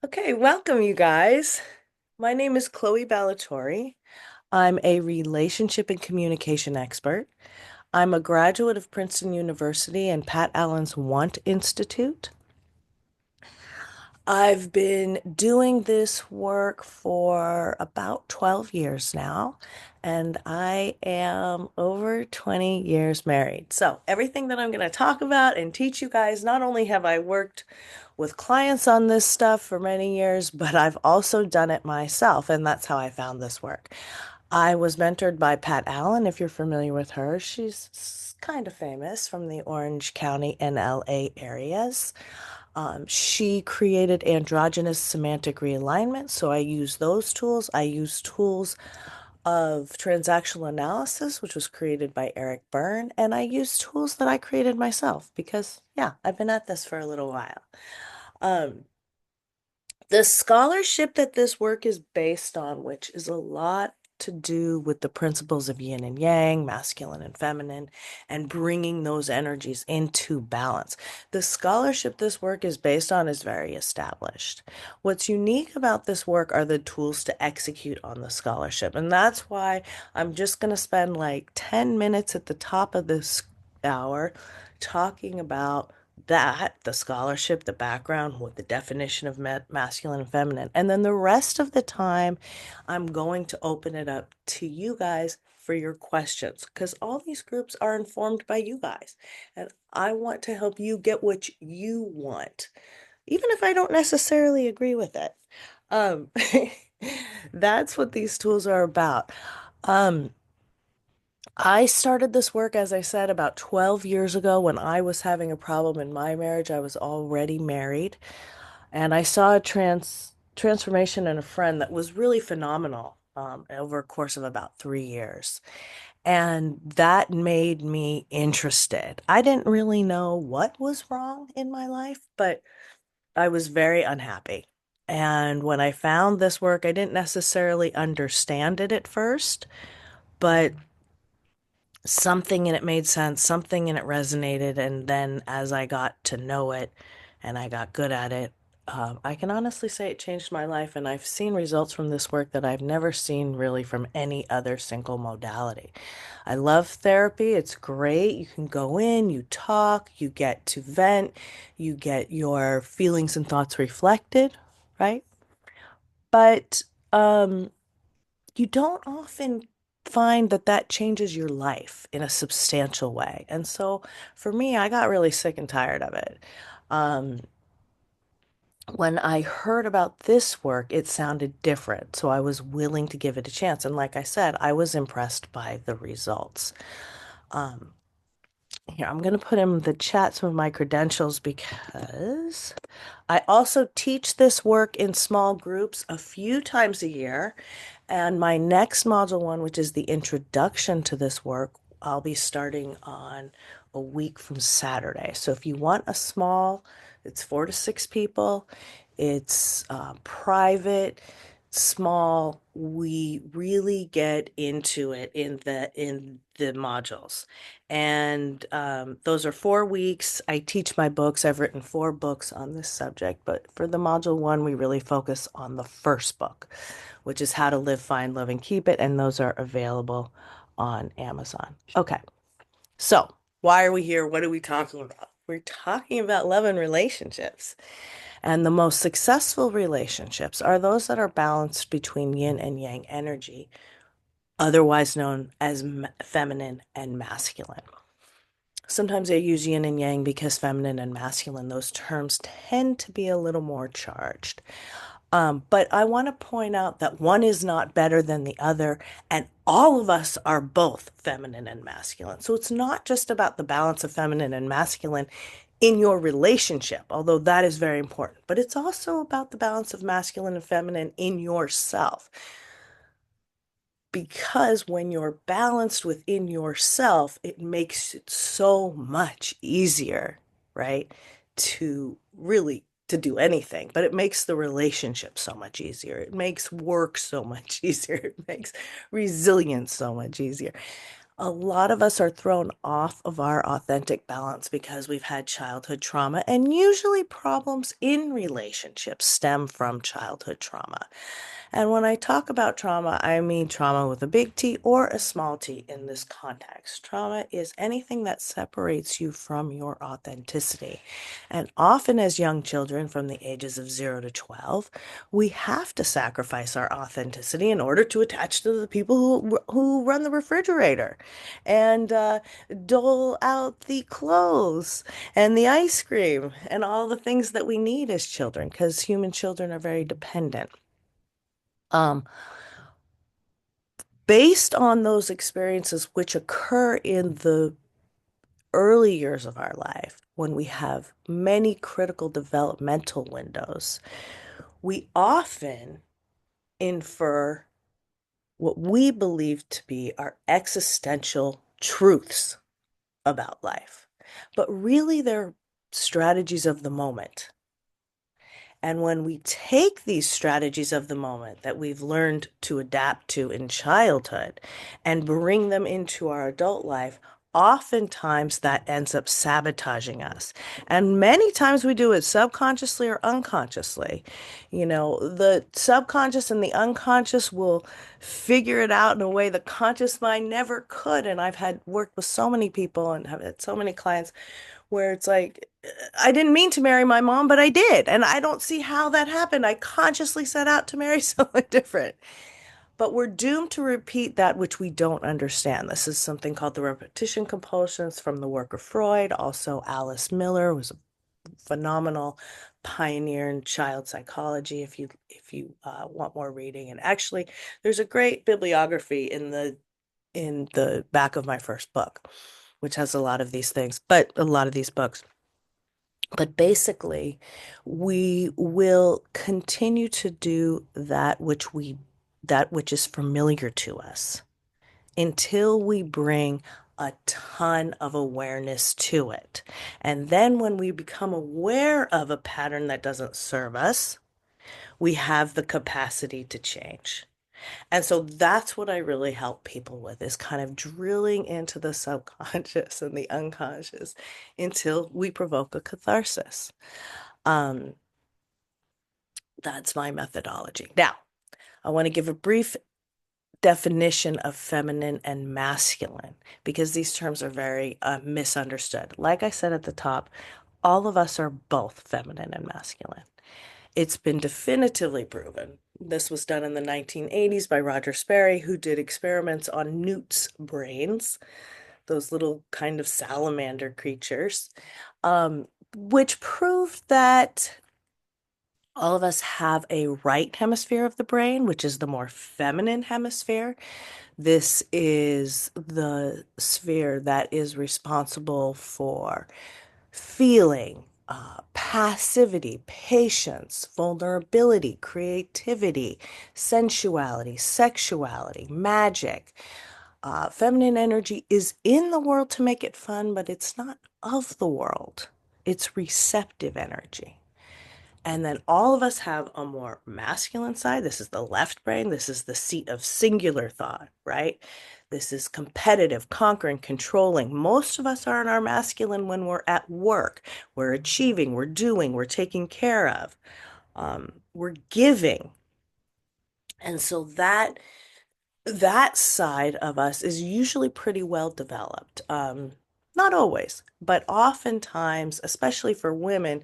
Okay, welcome you guys. My name is Chloe Ballatori. I'm a relationship and communication expert. I'm a graduate of Princeton University and Pat Allen's Want Institute. I've been doing this work for about 12 years now, and I am over 20 years married. So, everything that I'm going to talk about and teach you guys, not only have I worked with clients on this stuff for many years, but I've also done it myself, and that's how I found this work. I was mentored by Pat Allen, if you're familiar with her. She's kind of famous from the Orange County and LA areas. She created androgynous semantic realignment, so I use those tools. I use tools of transactional analysis, which was created by Eric Byrne, and I use tools that I created myself because, yeah, I've been at this for a little while. Um, the scholarship that this work is based on, which is a lot to do with the principles of yin and yang, masculine and feminine, and bringing those energies into balance. The scholarship this work is based on is very established. What's unique about this work are the tools to execute on the scholarship. And that's why I'm just going to spend like 10 minutes at the top of this hour talking about that, the scholarship, the background, with the definition of masculine and feminine. And then the rest of the time, I'm going to open it up to you guys for your questions because all these groups are informed by you guys. And I want to help you get what you want, even if I don't necessarily agree with it. Um, that's what these tools are about. Um, I started this work, as I said, about 12 years ago when I was having a problem in my marriage. I was already married, and I saw a transformation in a friend that was really phenomenal over a course of about 3 years. And that made me interested. I didn't really know what was wrong in my life, but I was very unhappy. And when I found this work, I didn't necessarily understand it at first, but something in it made sense, something in it resonated, and then as I got to know it and I got good at it, I can honestly say it changed my life, and I've seen results from this work that I've never seen really from any other single modality. I love therapy. It's great. You can go in, you talk, you get to vent, you get your feelings and thoughts reflected, right? But you don't often find that that changes your life in a substantial way. And so for me, I got really sick and tired of it. Um, when I heard about this work, it sounded different. So I was willing to give it a chance. And like I said, I was impressed by the results. Um, Here, I'm going to put in the chat some of my credentials because I also teach this work in small groups a few times a year. And my next module one, which is the introduction to this work, I'll be starting on a week from Saturday. So if you want a small, it's 4 to 6 people. It's private, small. We really get into it in the modules, and those are 4 weeks. I teach my books. I've written 4 books on this subject, but for the module one, we really focus on the first book, which is How to Live, Find, Love, and Keep It, and those are available on Amazon. Okay, so why are we here? What are we talking about? We're talking about love and relationships. And the most successful relationships are those that are balanced between yin and yang energy, otherwise known as feminine and masculine. Sometimes I use yin and yang because feminine and masculine, those terms tend to be a little more charged. But I want to point out that one is not better than the other, and all of us are both feminine and masculine. So it's not just about the balance of feminine and masculine in your relationship, although that is very important, but it's also about the balance of masculine and feminine in yourself. Because when you're balanced within yourself, it makes it so much easier, right? To really to do anything, but it makes the relationship so much easier. It makes work so much easier. It makes resilience so much easier. A lot of us are thrown off of our authentic balance because we've had childhood trauma, and usually problems in relationships stem from childhood trauma. And when I talk about trauma, I mean trauma with a big T or a small t in this context. Trauma is anything that separates you from your authenticity. And often, as young children from the ages of 0 to 12, we have to sacrifice our authenticity in order to attach to the people who run the refrigerator and dole out the clothes and the ice cream and all the things that we need as children, because human children are very dependent. Um, Based on those experiences which occur in the early years of our life, when we have many critical developmental windows, we often infer what we believe to be our existential truths about life. But really, they're strategies of the moment. And when we take these strategies of the moment that we've learned to adapt to in childhood and bring them into our adult life, oftentimes that ends up sabotaging us. And many times we do it subconsciously or unconsciously. You know, the subconscious and the unconscious will figure it out in a way the conscious mind never could. And I've had worked with so many people and have had so many clients where it's like, I didn't mean to marry my mom, but I did. And I don't see how that happened. I consciously set out to marry someone different. But we're doomed to repeat that which we don't understand. This is something called the repetition compulsions from the work of Freud. Also, Alice Miller was a phenomenal pioneer in child psychology. If you want more reading, and actually, there's a great bibliography in the back of my first book, which has a lot of these things, but a lot of these books. But basically, we will continue to do that which is familiar to us until we bring a ton of awareness to it. And then when we become aware of a pattern that doesn't serve us, we have the capacity to change. And so that's what I really help people with, is kind of drilling into the subconscious and the unconscious until we provoke a catharsis. Um, that's my methodology. Now, I want to give a brief definition of feminine and masculine because these terms are very misunderstood. Like I said at the top, all of us are both feminine and masculine. It's been definitively proven. This was done in the 1980s by Roger Sperry, who did experiments on newts' brains, those little kind of salamander creatures, which proved that all of us have a right hemisphere of the brain, which is the more feminine hemisphere. This is the sphere that is responsible for feeling, passivity, patience, vulnerability, creativity, sensuality, sexuality, magic. Feminine energy is in the world to make it fun, but it's not of the world. It's receptive energy. And then all of us have a more masculine side. This is the left brain. This is the seat of singular thought, right? This is competitive, conquering, controlling. Most of us are in our masculine when we're at work. We're achieving, we're doing, we're taking care of, we're giving. And so that side of us is usually pretty well developed. Not always, but oftentimes, especially for women,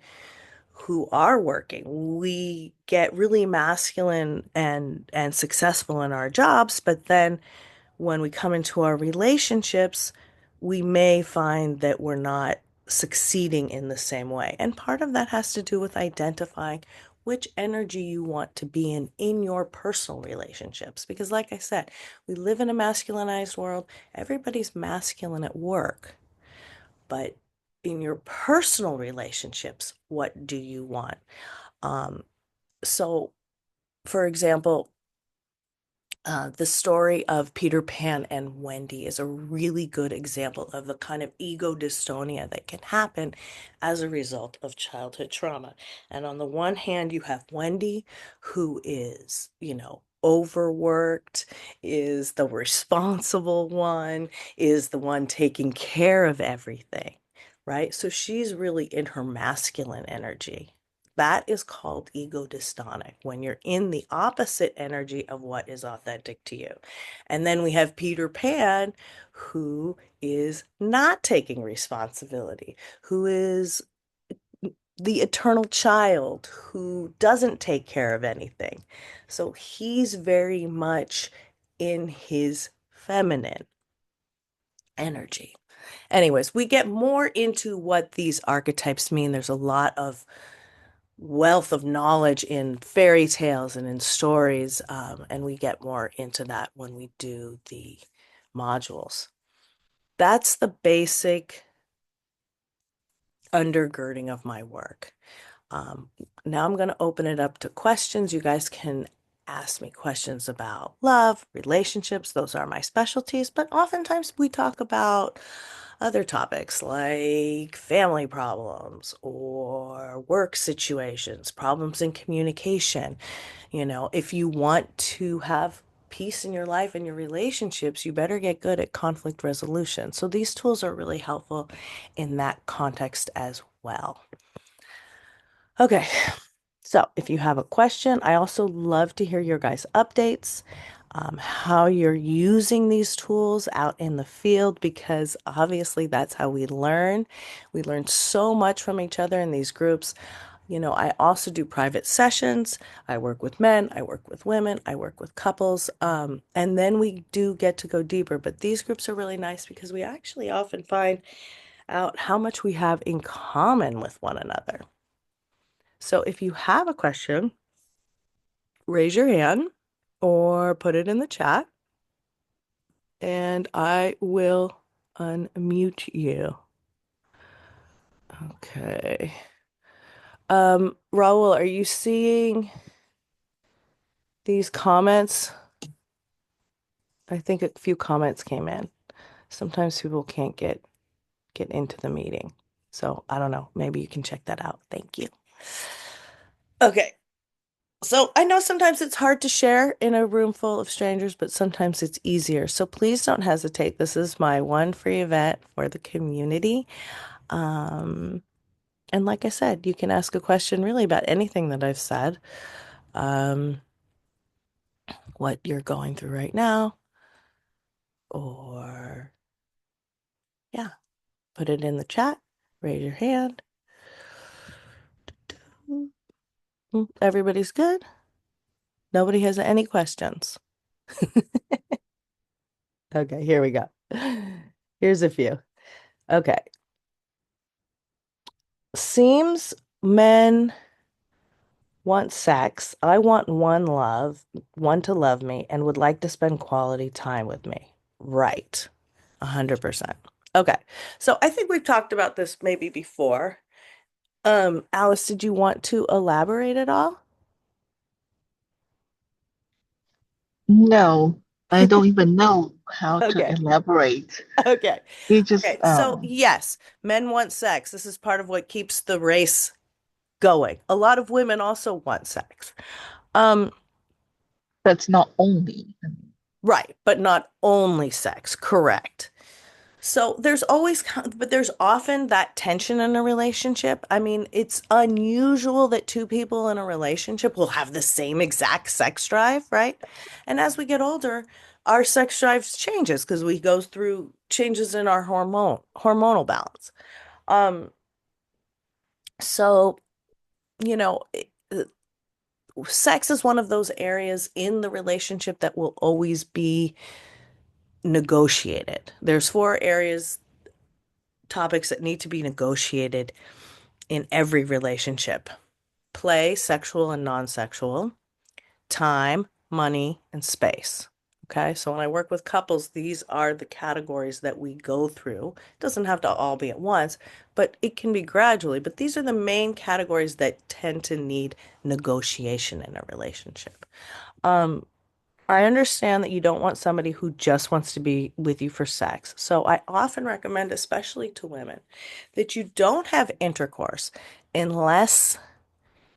who are working. We get really masculine and successful in our jobs, but then when we come into our relationships, we may find that we're not succeeding in the same way. And part of that has to do with identifying which energy you want to be in your personal relationships. Because like I said, we live in a masculinized world. Everybody's masculine at work. But in your personal relationships, what do you want? Um, so, for example, the story of Peter Pan and Wendy is a really good example of the kind of ego dystonia that can happen as a result of childhood trauma. And on the one hand, you have Wendy, who is, overworked, is the responsible one, is the one taking care of everything, right? So she's really in her masculine energy. That is called ego dystonic, when you're in the opposite energy of what is authentic to you. And then we have Peter Pan, who is not taking responsibility, who is the eternal child who doesn't take care of anything. So he's very much in his feminine energy. Anyways, we get more into what these archetypes mean. There's a lot of wealth of knowledge in fairy tales and in stories, and we get more into that when we do the modules. That's the basic undergirding of my work. Um, Now I'm going to open it up to questions. You guys can ask me questions about love, relationships. Those are my specialties, but oftentimes we talk about other topics like family problems or work situations, problems in communication. If you want to have peace in your life and your relationships, you better get good at conflict resolution. So these tools are really helpful in that context as well. Okay, so if you have a question, I also love to hear your guys' updates, how you're using these tools out in the field, because obviously that's how we learn. We learn so much from each other in these groups. I also do private sessions. I work with men, I work with women, I work with couples, and then we do get to go deeper. But these groups are really nice because we actually often find out how much we have in common with one another. So if you have a question, raise your hand or put it in the chat and I will unmute you. Okay. Raul, are you seeing these comments? I think a few comments came in. Sometimes people can't get into the meeting. So I don't know. Maybe you can check that out. Thank you. Okay. So I know sometimes it's hard to share in a room full of strangers, but sometimes it's easier. So please don't hesitate. This is my one free event for the community. Um, and like I said, you can ask a question really about anything that I've said. Um, what you're going through right now, or yeah, put it in the chat, raise your hand. Everybody's good? Nobody has any questions. Okay, here we go. Here's a few. Okay. Seems men want sex. I want one to love me, and would like to spend quality time with me. Right. 100%. Okay. So I think we've talked about this maybe before. Alice, did you want to elaborate at all? No, I don't even know how to Okay. elaborate. Okay. You just, Okay. So yes, men want sex. This is part of what keeps the race going. A lot of women also want sex. Um, that's not only. right, but not only sex, correct. So there's always, but there's often that tension in a relationship. I mean, it's unusual that two people in a relationship will have the same exact sex drive, right? And as we get older, our sex drive changes because we go through changes in our hormonal balance. Um, so, you know, sex is one of those areas in the relationship that will always be negotiated. There's four areas, topics that need to be negotiated in every relationship: play, sexual and non-sexual, time, money, and space. Okay, so when I work with couples, these are the categories that we go through. It doesn't have to all be at once, but it can be gradually. But these are the main categories that tend to need negotiation in a relationship. Um, I understand that you don't want somebody who just wants to be with you for sex. So I often recommend, especially to women, that you don't have intercourse unless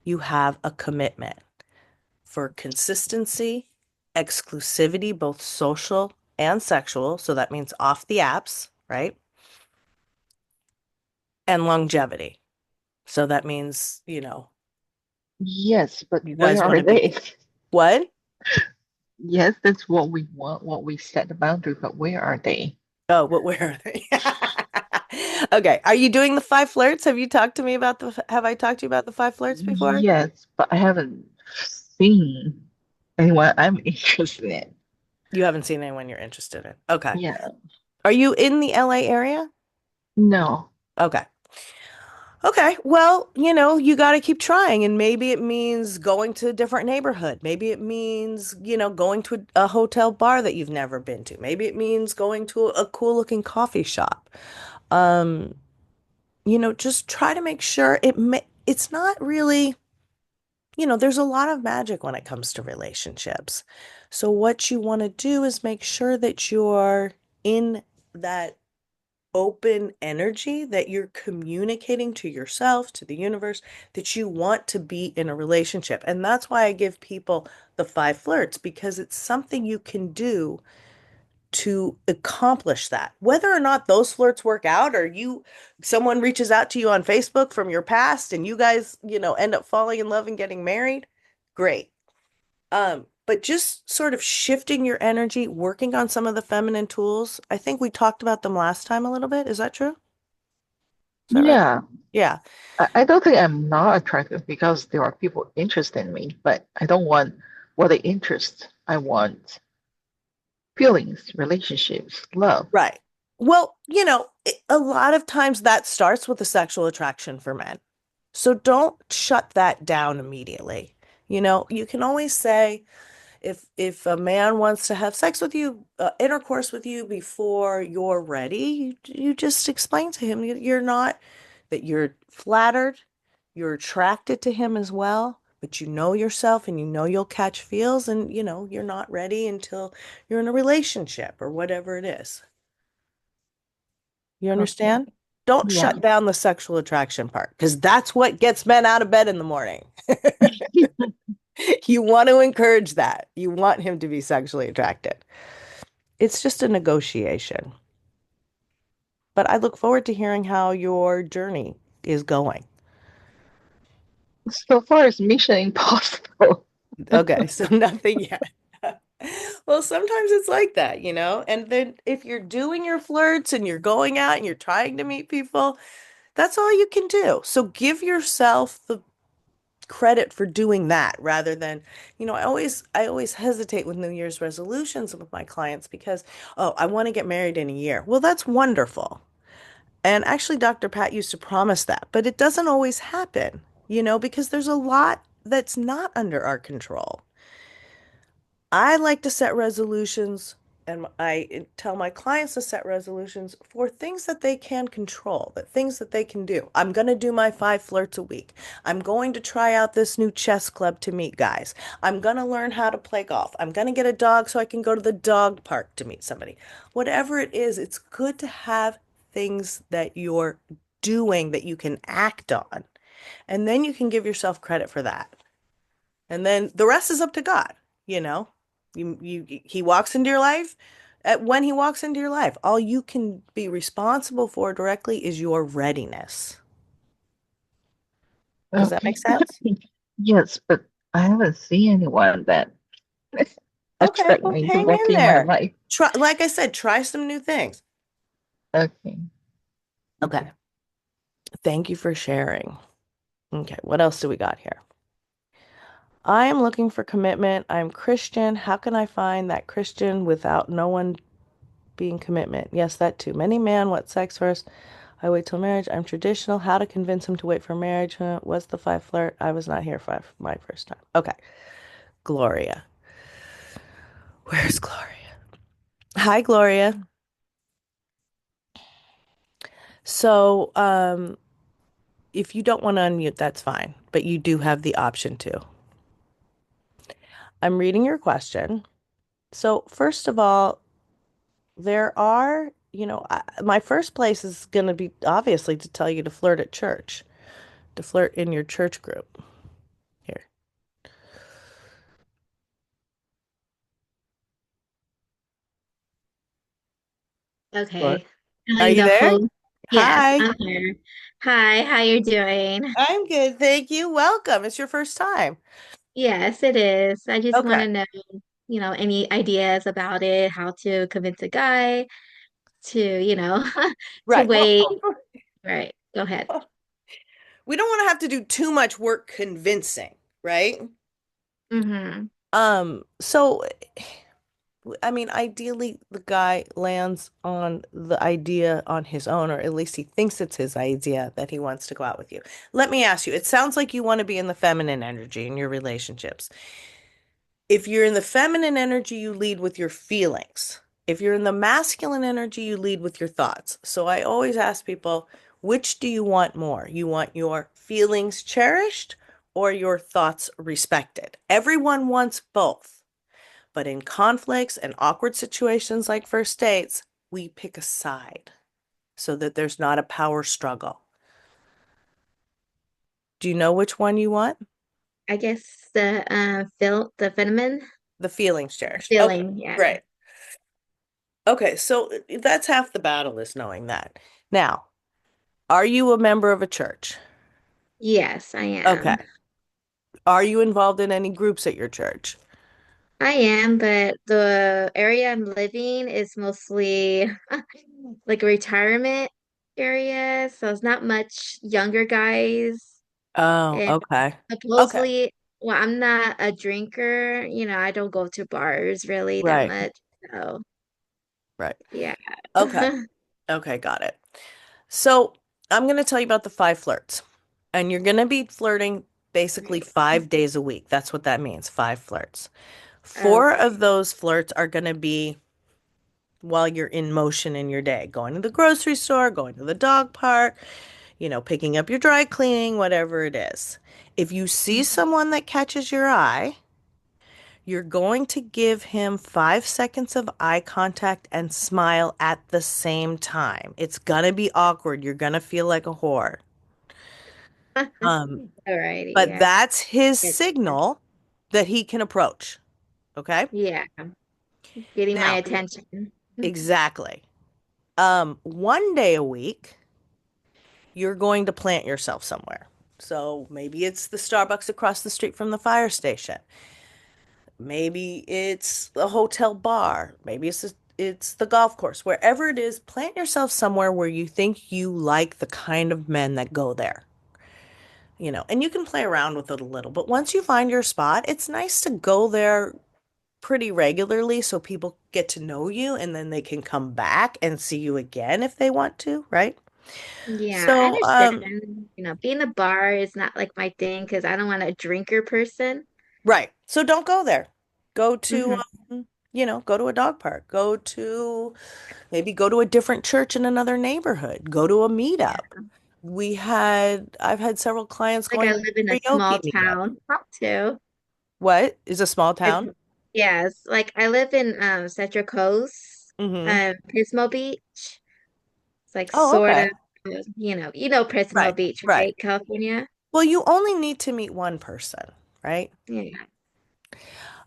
you have a commitment for consistency exclusivity, both social and sexual. So that means off the apps, right? And longevity. So that means, Yes, but you guys where want are to be they? what? Yes, that's what we want, what we set the boundary, but where are they? Oh, but where are they? Okay. Are you doing the five flirts? Have I talked to you about the five flirts before? Yes, but I haven't seen anyone I'm interested in. You haven't seen anyone you're interested in. Okay. Yeah, Are you in the LA area? no. Okay. Okay. Well, you got to keep trying. And maybe it means going to a different neighborhood. Maybe it means, going to a hotel bar that you've never been to. Maybe it means going to a cool looking coffee shop. Um, just try to make sure it's not really, there's a lot of magic when it comes to relationships. So what you want to do is make sure that you're in that open energy, that you're communicating to yourself, to the universe, that you want to be in a relationship. And that's why I give people the five flirts, because it's something you can do to accomplish that. Whether or not those flirts work out, or someone reaches out to you on Facebook from your past and you guys, end up falling in love and getting married, great. But just sort of shifting your energy, working on some of the feminine tools. I think we talked about them last time a little bit. Is that true? Is that right? Yeah, Yeah. I don't think I'm not attractive because there are people interested in me, but I don't want what they interest. I want feelings, relationships, love. Right. Well, a lot of times that starts with a sexual attraction for men. So don't shut that down immediately. You can always say, if a man wants to have sex with you, intercourse with you before you're ready, you just explain to him that you're flattered, you're attracted to him as well, but you know yourself and you know you'll catch feels, and you're not ready until you're in a relationship or whatever it is. You Okay. understand? Don't Yeah. shut down the sexual attraction part, because that's what gets men out of bed in the morning. You want to encourage that. You want him to be sexually attracted. It's just a negotiation. But I look forward to hearing how your journey is going. So far, it's Mission Impossible. Okay, so nothing yet. Well, sometimes it's like that, And then if you're doing your flirts and you're going out and you're trying to meet people, that's all you can do. So give yourself the credit for doing that, rather than, I always hesitate with New Year's resolutions with my clients because, oh, I want to get married in a year. Well, that's wonderful. And actually, Dr. Pat used to promise that, but it doesn't always happen, because there's a lot that's not under our control. I like to set resolutions, and I tell my clients to set resolutions for things that they can control, that things that they can do. I'm going to do my five flirts a week. I'm going to try out this new chess club to meet guys. I'm going to learn how to play golf. I'm going to get a dog so I can go to the dog park to meet somebody. Whatever it is, it's good to have things that you're doing that you can act on. And then you can give yourself credit for that. And then the rest is up to God, you know. He walks into your life when he walks into your life. All you can be responsible for directly is your readiness. Does that make Okay. sense? Yes, but I haven't seen anyone that Okay, attract well, me hang in directly in my there. life. Try, like I said, try some new things. Okay. Okay. Thank you for sharing. Okay, what else do we got here? I am looking for commitment. I'm Christian. How can I find that Christian without no one being commitment? Yes, that too. Many man want sex first. I wait till marriage. I'm traditional. How to convince him to wait for marriage? What's the five flirt? I was not here for my first time. Okay. Gloria. Where's Gloria? Hi, Gloria. So, if you don't want to unmute, that's fine, but you do have the option to. I'm reading your question. So, first of all, there are, my first place is going to be obviously to tell you to flirt at church, to flirt in your church group. Here. Or Okay. Are Telling you the there? host. Yes, Hi. I'm here. Hi, how you doing? I'm good, thank you. Welcome. It's your first time. Yes, it is. I just want Okay. to know, any ideas about it, how to convince a guy to, to Right. Well, wait. Right. Go ahead. we don't want to have to do too much work convincing, right? Mm-hmm. So I mean, ideally the guy lands on the idea on his own, or at least he thinks it's his idea that he wants to go out with you. Let me ask you, it sounds like you want to be in the feminine energy in your relationships. If you're in the feminine energy, you lead with your feelings. If you're in the masculine energy, you lead with your thoughts. So I always ask people, which do you want more? You want your feelings cherished or your thoughts respected? Everyone wants both. But in conflicts and awkward situations like first dates, we pick a side so that there's not a power struggle. Do you know which one you want? I guess the feminine The feelings cherished. Okay, feeling. Yeah. great. Okay, so that's half the battle is knowing that. Now, are you a member of a church? Yes, I Okay. am. Are you involved in any groups at your church? I am, but the area I'm living is mostly like a retirement area, so it's not much younger guys. Oh, And okay. Okay. supposedly, well, I'm not a drinker, I don't go to bars really that Right. much. So, Right. yeah. Okay. Okay, got it. So, I'm going to tell you about the five flirts. And you're going to be flirting basically Right. 5 days a week. That's what that means, five flirts. Four Okay. of those flirts are going to be while you're in motion in your day, going to the grocery store, going to the dog park, picking up your dry cleaning, whatever it is. If you see someone that catches your eye, you're going to give him 5 seconds of eye contact and smile at the same time. It's gonna be awkward. You're gonna feel like a whore. Um, Alrighty, but yeah. that's his It- signal that he can approach. Okay? Yeah, getting my Now, attention. exactly. 1 day a week, you're going to plant yourself somewhere. So maybe it's the Starbucks across the street from the fire station. Maybe it's a hotel bar. Maybe it's the golf course. Wherever it is, plant yourself somewhere where you think you like the kind of men that go there. And you can play around with it a little, but once you find your spot, it's nice to go there pretty regularly so people get to know you and then they can come back and see you again if they want to, right? Yeah, I So, understand. Being a bar is not like my thing because I don't want a drinker person. right. So don't go there. Go to, Hmm. go to a dog park. Maybe go to a different church in another neighborhood. Go to a meetup. I've had several clients Like I going to live in a small karaoke meetup. town too. What is a small It's, town? yes, like I live in Central Coast, Mm-hmm. Pismo Beach. It's like Oh, sort okay. of, Pismo Right, Beach, right. right? California. Well, you only need to meet one person, right? Yeah.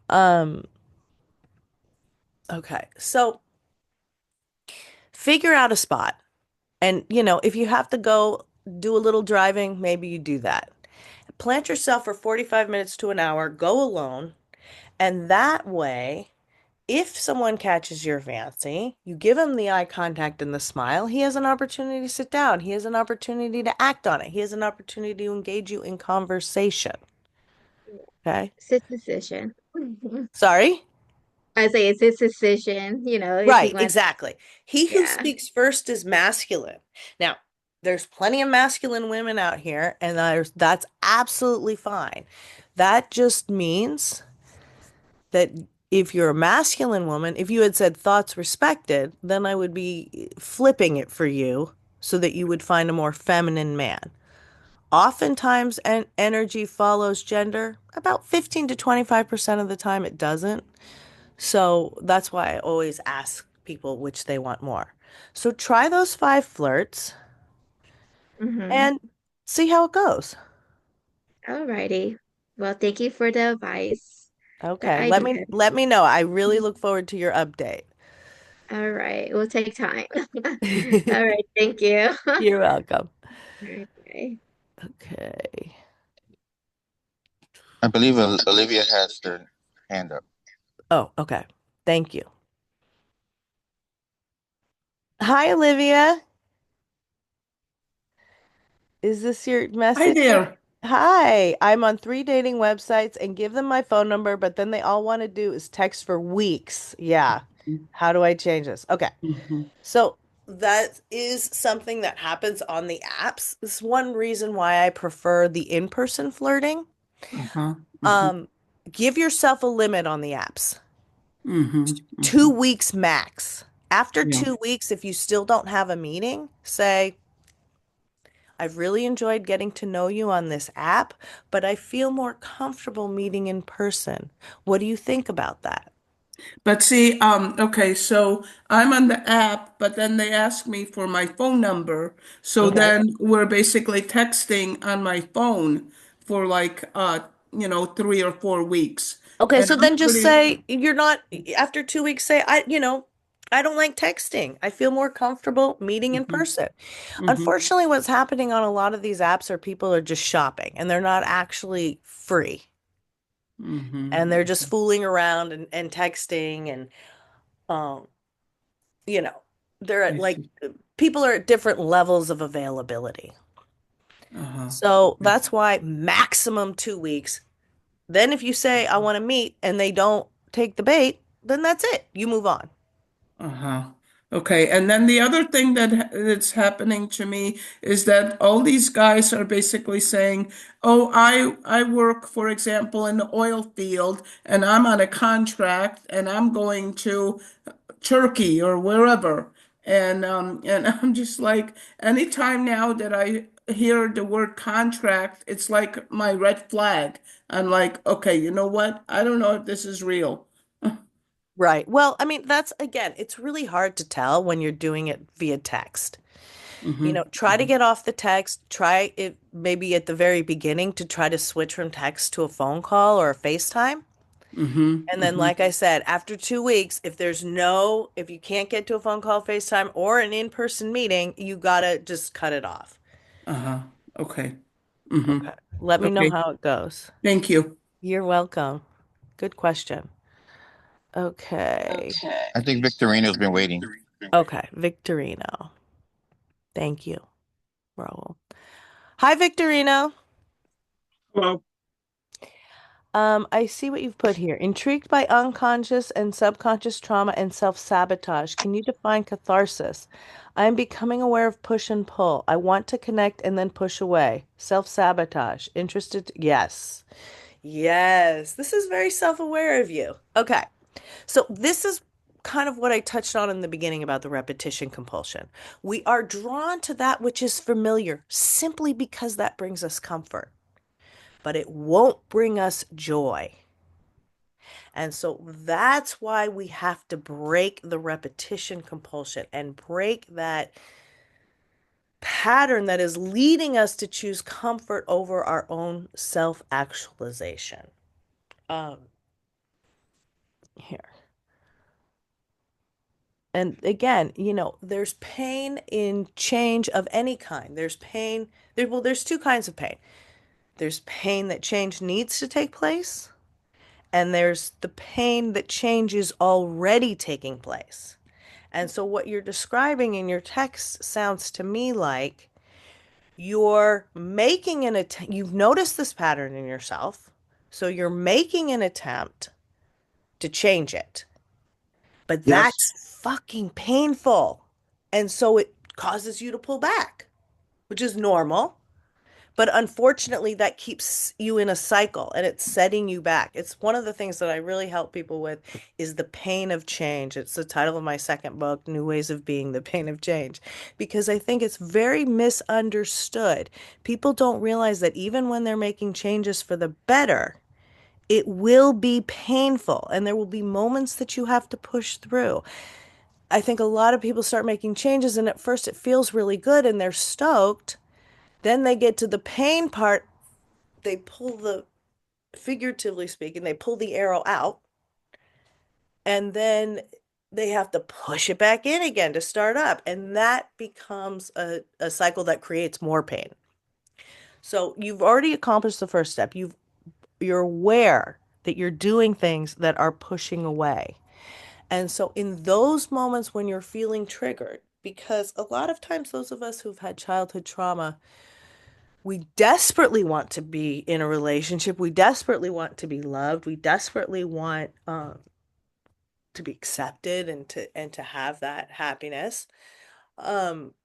Um, okay. So figure out a spot. And, if you have to go do a little driving, maybe you do that. Plant yourself for 45 minutes to an hour, go alone, and that way, if someone catches your fancy, you give him the eye contact and the smile, he has an opportunity to sit down. He has an opportunity to act on it. He has an opportunity to engage you in conversation. Okay? It's his decision. Sorry? I say it's his decision, if he Right, wants. exactly. He who Yeah. speaks first is masculine. Now, there's plenty of masculine women out here, and that's absolutely fine. That just means that if you're a masculine woman, if you had said thoughts respected, then I would be flipping it for you so that you would find a more feminine man. Oftentimes, energy follows gender. About 15 to 25% of the time, it doesn't. So that's why I always ask people which they want more. So try those five flirts Hmm. and see how it goes. Alrighty. Well, thank you for the advice, the Okay, let me idea. let me know. I really look forward to your update. All right. It will take time. All right. Thank you. All You're welcome. right. Bye. Okay. I believe Olivia has her hand up. Oh, okay. Thank you. Hi, Olivia. Is this your Hi message? there. Hi, I'm on three dating websites and give them my phone number, but then they all want to do is text for weeks. Yeah. How do I change this? Okay. Mm-hmm. So that is something that happens on the apps. This is one reason why I prefer the in-person flirting. Uh-huh. Mm-hmm. Um, give yourself a limit on the apps. Mm-hmm. Two Mm-hmm. weeks max. After Yeah. 2 weeks, if you still don't have a meeting, say, I've really enjoyed getting to know you on this app, but I feel more comfortable meeting in person. What do you think about that? But see, okay, so I'm on the app, but then they ask me for my phone number. So Okay. then we're basically texting on my phone for like 3 or 4 weeks. Okay, And so I'm then just pretty say you're not, after 2 weeks, say, I don't like texting. I feel more comfortable meeting in hmm person. hmm Unfortunately, what's happening on a lot of these apps are people are just shopping and they're not actually free. And they're just hmm fooling around and texting and um, you know, they're at I like see. people are at different levels of availability. Uh-huh. So Okay. that's why maximum 2 weeks. Then if you say I want to meet and they don't take the bait, then that's it. You move on. Uh-huh. Okay. And then the other thing that's happening to me is that all these guys are basically saying, "Oh, I work, for example, in the oil field, and I'm on a contract, and I'm going to Turkey or wherever." And I'm just like, anytime now that I hear the word contract, it's like my red flag. I'm like, okay, you know what? I don't know if this is real. Right. Well, I mean, that's again, it's really hard to tell when you're doing it via text. Mm-hmm. Try to get off the text. Try it maybe at the very beginning to try to switch from text to a phone call or a FaceTime. Mm-hmm. And then, Mm-hmm. like I said, after 2 weeks, if you can't get to a phone call, FaceTime, or an in-person meeting, you gotta just cut it off. Uh-huh. Okay. Mm-hmm. Okay. Let me know Okay. how it goes. Thank you. You're welcome. Good question. Okay. I think Victorino's been waiting. Okay. Victorino. Thank you, Raul. Hi, Victorino. Well, I see what you've put here. Intrigued by unconscious and subconscious trauma and self-sabotage. Can you define catharsis? I am becoming aware of push and pull. I want to connect and then push away. Self-sabotage. Interested? Yes. Yes. This is very self-aware of you. Okay. So this is kind of what I touched on in the beginning about the repetition compulsion. We are drawn to that which is familiar simply because that brings us comfort, but it won't bring us joy. And so that's why we have to break the repetition compulsion and break that pattern that is leading us to choose comfort over our own self-actualization. Um, here. And again, there's pain in change of any kind. There's pain, there's two kinds of pain. There's pain that change needs to take place, and there's the pain that change is already taking place. And so what you're describing in your text sounds to me like you're making an attempt, you've noticed this pattern in yourself, so you're making an attempt to change it. But yes. that's fucking painful. And so it causes you to pull back, which is normal. But unfortunately, that keeps you in a cycle and it's setting you back. It's one of the things that I really help people with is the pain of change. It's the title of my second book, New Ways of Being, The Pain of Change, because I think it's very misunderstood. People don't realize that even when they're making changes for the better, it will be painful and there will be moments that you have to push through. I think a lot of people start making changes and at first it feels really good and they're stoked. Then they get to the pain part, they pull figuratively speaking, they pull the arrow out. And then they have to push it back in again to start up. And that becomes a cycle that creates more pain. So you've already accomplished the first step. You're aware that you're doing things that are pushing away. And so in those moments when you're feeling triggered, because a lot of times those of us who've had childhood trauma, we desperately want to be in a relationship. We desperately want to be loved. We desperately want to be accepted and to have that happiness. Um,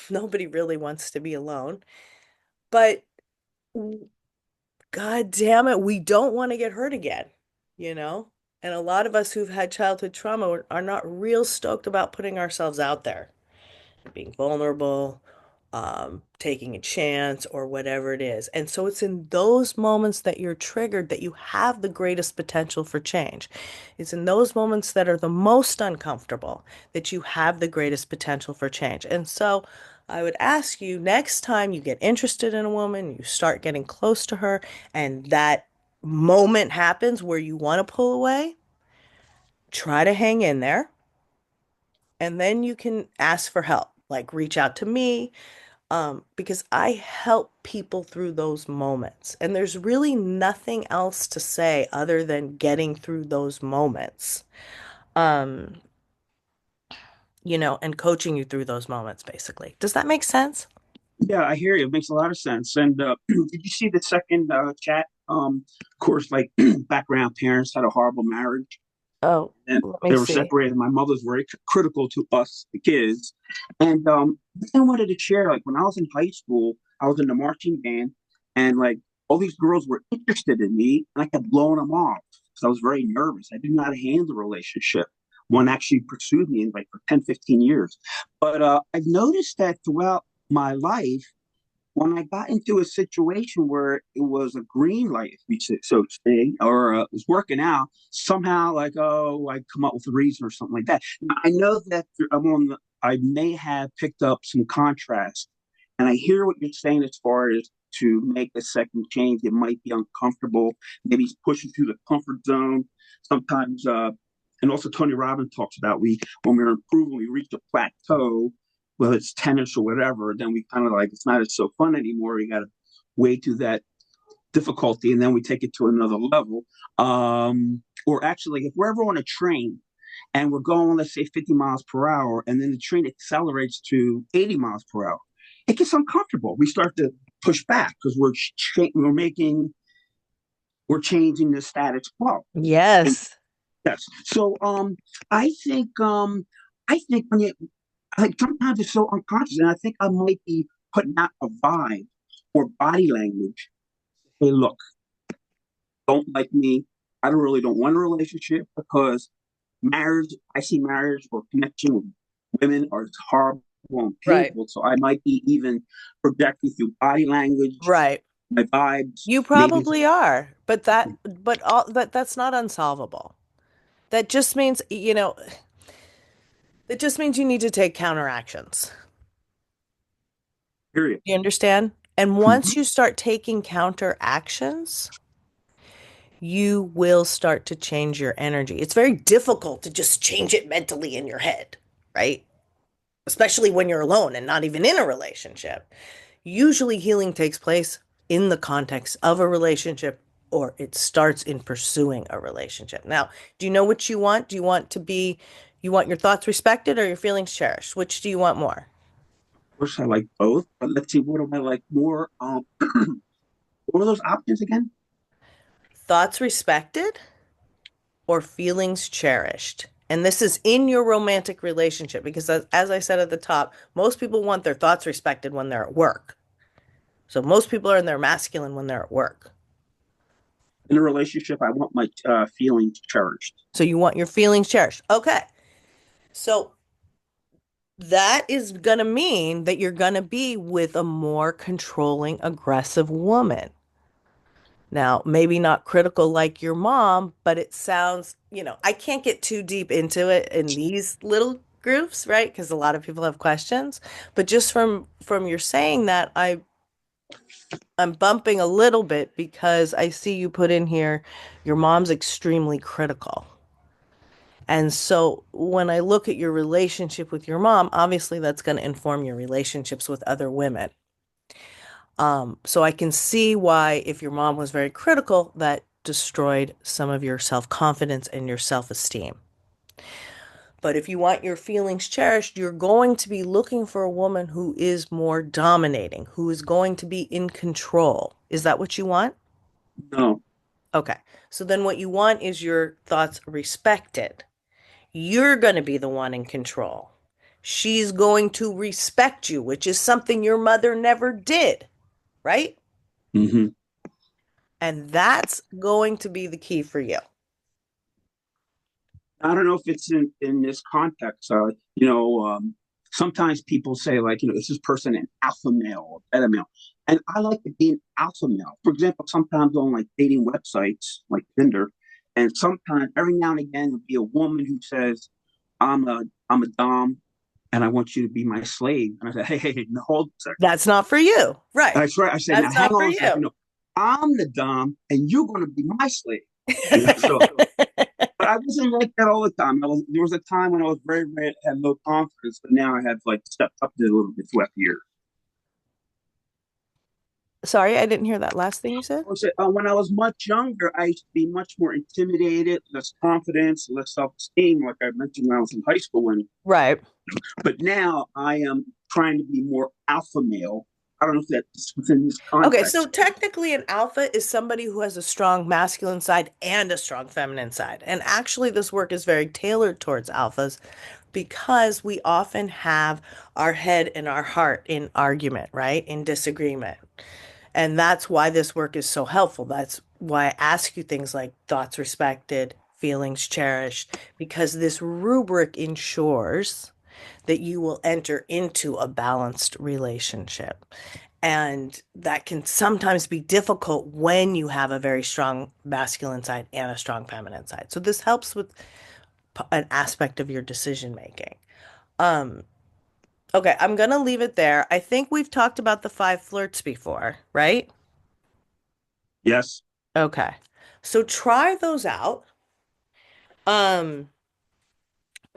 Nobody really wants to be alone, but God damn it, we don't want to get hurt again, you know? And a lot of us who've had childhood trauma are not real stoked about putting ourselves out there, being vulnerable, taking a chance, or whatever it is. And so it's in those moments that you're triggered that you have the greatest potential for change. It's in those moments that are the most uncomfortable that you have the greatest potential for change. And so I would ask you next time you get interested in a woman, you start getting close to her, and that moment happens where you want to pull away, try to hang in there. And then you can ask for help, like reach out to me, because I help people through those moments. And there's really nothing else to say other than getting through those moments, um, and coaching you through those moments, basically. Does that make sense? Yeah, I hear you. It makes a lot of sense. And did you see the second chat? Of course, like background parents had a horrible marriage Oh, and let me they were see. separated. My mother's very critical to us, the kids. And I wanted to share, like when I was in high school, I was in the marching band, and like all these girls were interested in me, and I kept blowing them off because I was very nervous. I didn't know how to handle the relationship. One actually pursued me in like for 10, 15 years. But I've noticed that throughout my life, when I got into a situation where it was a green light, if we so to say, or it was working out, somehow like, oh, I come up with a reason or something like that. Now, I know that I may have picked up some contrast, and I hear what you're saying as far as to make a second change. It might be uncomfortable, maybe it's pushing through the comfort zone. Sometimes, and also Tony Robbins talks about when we're improving, we reach a plateau, whether it's tennis or whatever, then we kind of like it's not as so fun anymore. You got to wade through that difficulty, and then we take it to another level. Or actually, if we're ever on a train and we're going, let's say, 50 miles per hour, and then the train accelerates to 80 miles per hour, it gets uncomfortable. We start to push back because we're changing the status quo. And Yes. yes, so I think when you like sometimes it's so unconscious, and I think I might be putting out a vibe or body language. Hey, look, don't like me. I don't want a relationship because marriage. I see marriage or connection with women are horrible and Right. painful. So I might be even projecting through body language, Right. my vibes. You Maybe it's probably are, that's not unsolvable. That just means, it just means you need to take counteractions. period. You understand? And once Mhm. you start taking counteractions, you will start to change your energy. It's very difficult to just change it mentally in your head, right? Especially when you're alone and not even in a relationship. Usually healing takes place in the context of a relationship or it starts in pursuing a relationship. Now, do you know what you want? You want your thoughts respected or your feelings cherished? Which do you want more? Of course, I like both, but let's see, what do I like more? What are those options again? Thoughts respected or feelings cherished? And this is in your romantic relationship because, as I said at the top, most people want their thoughts respected when they're at work. So most people are in their masculine when they're at work. In a relationship, I want my feelings cherished. So you want your feelings cherished. Okay. So that is going to mean that you're going to be with a more controlling, aggressive woman. Now, maybe not critical like your mom, but it sounds, I can't get too deep into it in these little groups, right? Because a lot of people have questions. But just from your saying that, I'm bumping a little bit because I see you put in here, your mom's extremely critical. And so when I look at your relationship with your mom, obviously that's going to inform your relationships with other women. So I can see why, if your mom was very critical, that destroyed some of your self-confidence and your self-esteem. But if you want your feelings cherished, you're going to be looking for a woman who is more dominating, who is going to be in control. Is that what you want? No. Okay. So then what you want is your thoughts respected. You're going to be the one in control. She's going to respect you, which is something your mother never did, right? Hmm. And that's going to be the key for you. I don't know if it's in this context. Sometimes people say like, is this person an alpha male or beta male? And I like to be an alpha male. For example, sometimes on like dating websites like Tinder, and sometimes every now and again there'll be a woman who says, I'm a dom and I want you to be my slave. And I say, hey, no, hold a second. That's not for you. Right. That's right. I say, now That's hang not for on a you. second. No, I'm the dom and you're going to be my slave. So but I wasn't like that all the time. There was a time when I was very, very had low confidence, but now I have like stepped up to it a little bit throughout the year. Sorry, I didn't hear that last thing you said. When I was much younger, I used to be much more intimidated, less confidence, less self-esteem, like I mentioned when I was in high school. Right. But now I am trying to be more alpha male. I don't know if that's within this Okay, so context. technically an alpha is somebody who has a strong masculine side and a strong feminine side. And actually this work is very tailored towards alphas because we often have our head and our heart in argument, right? In disagreement. And that's why this work is so helpful. That's why I ask you things like thoughts respected, feelings cherished, because this rubric ensures that you will enter into a balanced relationship. And that can sometimes be difficult when you have a very strong masculine side and a strong feminine side. So this helps with an aspect of your decision making. Um, okay, I'm gonna leave it there. I think we've talked about the five flirts before, right? Yes. Okay. So try those out. Um,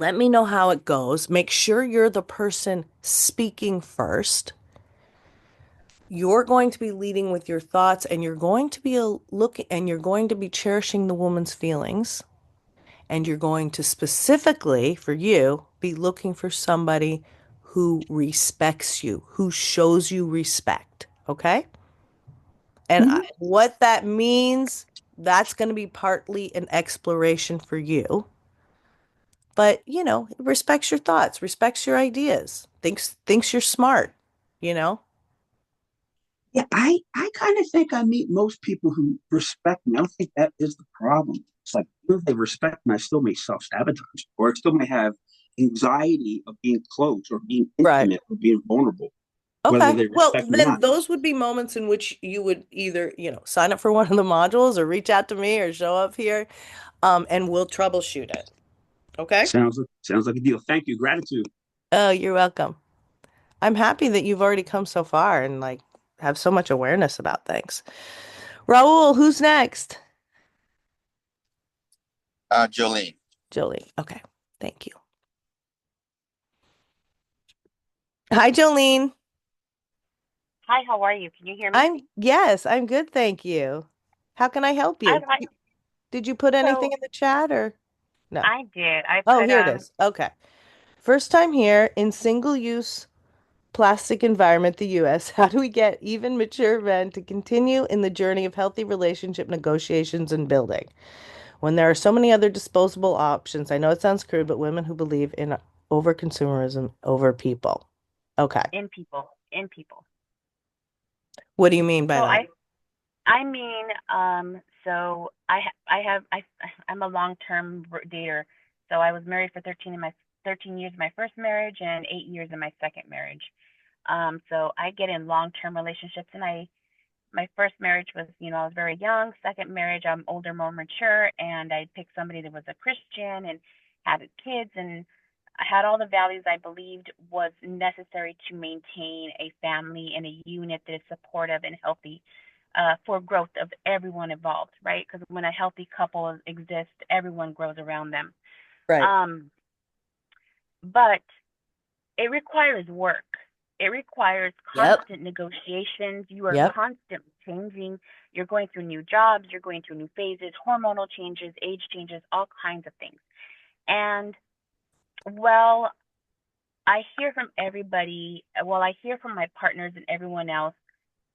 let me know how it goes. Make sure you're the person speaking first. You're going to be leading with your thoughts and you're going to be looking and you're going to be cherishing the woman's feelings and you're going to specifically for you be looking for somebody who respects you, who shows you respect, okay? And Mhm. what that means, that's going to be partly an exploration for you. But, respects your thoughts, respects your ideas, thinks you're smart, you know? Yeah, I kind of think I meet most people who respect me. I don't think that is the problem. It's like, if they respect me, I still may self-sabotage, or I still may have anxiety of being close or being Right. intimate or being vulnerable, whether Okay. they Well, respect me or then not. those would be moments in which you would either, sign up for one of the modules or reach out to me or show up here, and we'll troubleshoot it. Okay? Sounds like a deal. Thank you. Gratitude. Oh, you're welcome. I'm happy that you've already come so far and like have so much awareness about things. Raul, who's next? Jolene. Jolie. Okay. Thank you. Hi, Jolene. Hi, how are you? Can you hear me? Yes, I'm good, thank you. How can I help I'd you? like Did you put anything so in the chat or no? I did. I Oh, put here it is. Okay. First time here in single-use plastic environment, the US. How do we get even mature men to continue in the journey of healthy relationship negotiations and building when there are so many other disposable options? I know it sounds crude, but women who believe in over consumerism over people. Okay. in people. What do you mean by So that? I mean so I have I'm a long-term dater. So I was married for 13 years in my first marriage and 8 years in my second marriage. So I get in long-term relationships and my first marriage was, I was very young. Second marriage, I'm older, more mature, and I picked somebody that was a Christian and had kids and I had all the values I believed was necessary to maintain a family and a unit that is supportive and healthy for growth of everyone involved, right? Because when a healthy couple exists, everyone grows around them. Right. Um, but it requires work. It requires Yep. constant negotiations. You are Yep. constantly changing. You're going through new jobs. You're going through new phases, hormonal changes, age changes, all kinds of things. And well, I hear from everybody, well, I hear from my partners and everyone else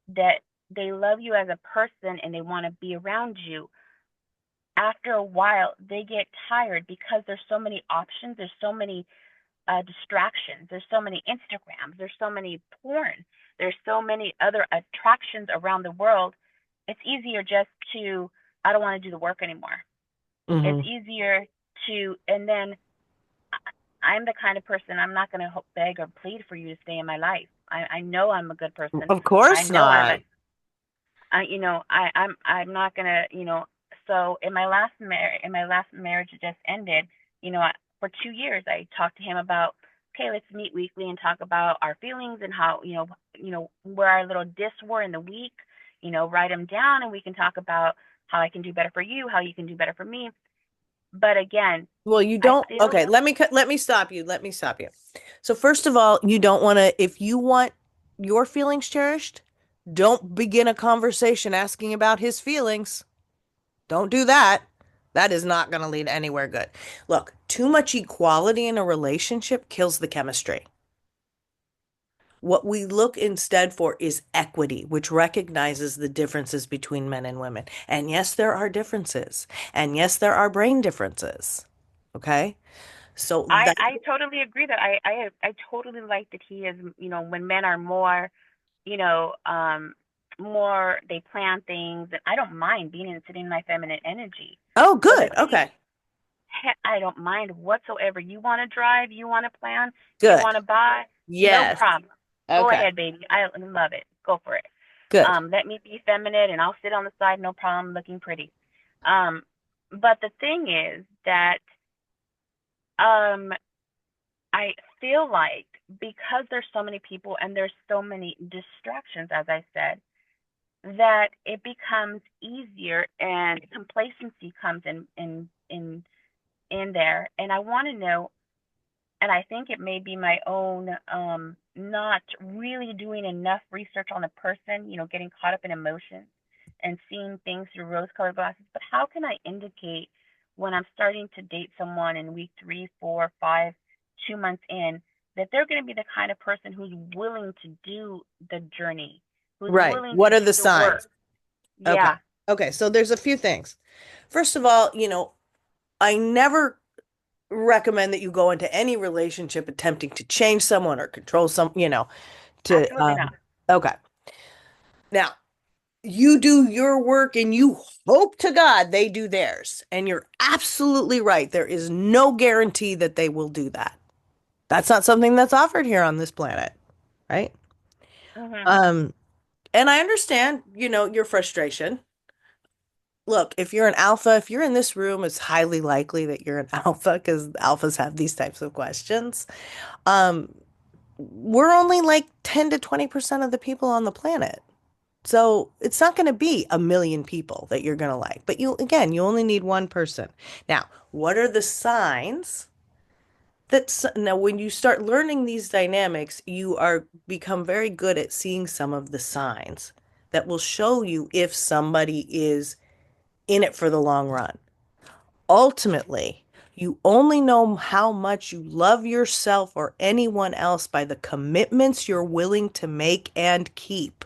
that they love you as a person and they want to be around you. After a while, they get tired because there's so many options, there's so many distractions, there's so many Instagrams, there's so many porn, there's so many other attractions around the world. It's easier just to, I don't want to do the work anymore. It's Hmm. easier to, and then I'm the kind of person, I'm not going to beg or plead for you to stay in my life. I know I'm a good person. Of I course know not. I'm not gonna, so in my last marriage that just ended, for 2 years I talked to him about, okay, let's meet weekly and talk about our feelings and how, where our little discs were in the week, write them down and we can talk about how I can do better for you, how you can do better for me. But again, Well, you I don't. feel, Okay, let me stop you. Let me stop you. So first of all, you don't want to, if you want your feelings cherished, don't begin a conversation asking about his feelings. Don't do that. That is not going to lead anywhere good. Look, too much equality in a relationship kills the chemistry. What we look instead for is equity, which recognizes the differences between men and women. And yes, there are differences. And yes, there are brain differences. Okay? So that, I totally agree that I totally like that he is, when men are more, you know, um, more, they plan things, and I don't mind being and sitting in my feminine energy. oh, But the good. thing is, Okay. I don't mind whatsoever. You want to drive, you want to plan, you Good. want to buy, no Yes. problem. Go Okay. ahead, baby. I love it. Go for it. Good. Let me be feminine, and I'll sit on the side, no problem, looking pretty. Um, but the thing is that um, I feel like because there's so many people and there's so many distractions, as I said, that it becomes easier and complacency comes in there. And I want to know, and I think it may be my own not really doing enough research on the person, getting caught up in emotions and seeing things through rose-colored glasses. But how can I indicate when I'm starting to date someone in week 3, 4, 5, 2 months in, that they're going to be the kind of person who's willing to do the journey, who's Right. willing to What are do the the work? signs? Okay. Yeah. Okay. So there's a few things. First of all, I never recommend that you go into any relationship attempting to change someone or control to, Absolutely not. okay. Now, you do your work and you hope to God they do theirs. And you're absolutely right. There is no guarantee that they will do that. That's not something that's offered here on this planet, right? Mhm. Um, and I understand, your frustration. Look, if you're an alpha, if you're in this room, it's highly likely that you're an alpha because alphas have these types of questions. Um, we're only like 10 to 20% of the people on the planet. So it's not going to be a million people that you're going to like. But again, you only need one person. Now, what are the signs now when you start learning these dynamics, you are become very good at seeing some of the signs that will show you if somebody is in it for the long run. Ultimately, you only know how much you love yourself or anyone else by the commitments you're willing to make and keep.